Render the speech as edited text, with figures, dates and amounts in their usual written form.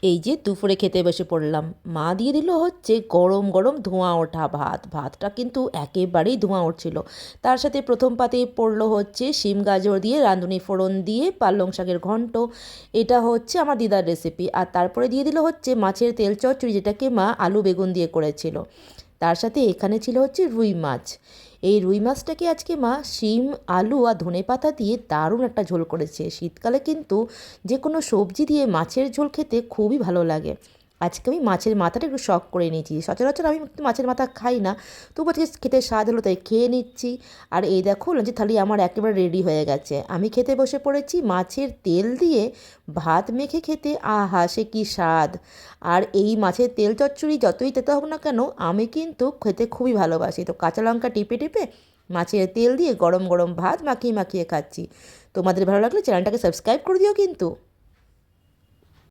এই যে দুপুরে খেতে বসে পড়লাম, মা দিয়ে দিল হচ্ছে গরম গরম ধোঁয়া ওঠা ভাত। ভাতটা কিন্তু একেবারেই ধোঁয়া উঠছিল। তার সাথে প্রথম পাতে পড়লো হচ্ছে শিম গাজর দিয়ে রাঁধুনি ফোড়ন দিয়ে পালং শাকের ঘন্ট। এটা হচ্ছে আমার দিদার রেসিপি। আর তারপরে দিয়ে দিল হচ্ছে মাছের তেল চচ্চড়ি, যেটাকে মা আলু বেগুন দিয়ে করেছিল। তার সাথে এখানে ছিল হচ্ছে রুই মাছ। এই রুই মাছটাকে আজকে মা শিম আলু আর ধনেপাতা দিয়ে দারুণ একটা ঝোল করেছে। শীতকালে কিন্তু যে কোনো সবজি দিয়ে মাছের ঝোল খেতে খুবই ভালো লাগে। আজকে আমি মাছের মাথাটা একটু শখ করে নিয়েছি। সচরাচর আমি মাছের মাথা খাই না, তবু আজকে খেতে স্বাদ হলো তাই খেয়ে নিচ্ছি। আর এই দেখো লাঞ্চের থালি আমার একেবারে রেডি হয়ে গেছে। আমি খেতে বসে পড়েছি মাছের তেল দিয়ে ভাত মেখে খেতে, আহা সে কী স্বাদ! আর এই মাছের তেল চচ্চড়ি যতই তেতো হোক না কেন, আমি কিন্তু খেতে খুবই ভালোবাসি। তো কাঁচা লঙ্কা টিপে টিপে মাছের তেল দিয়ে গরম গরম ভাত মাখিয়ে মাখিয়ে খাচ্ছি। তোমাদের ভালো লাগলে চ্যানেলটাকে সাবস্ক্রাইব করে দিও কিন্তু।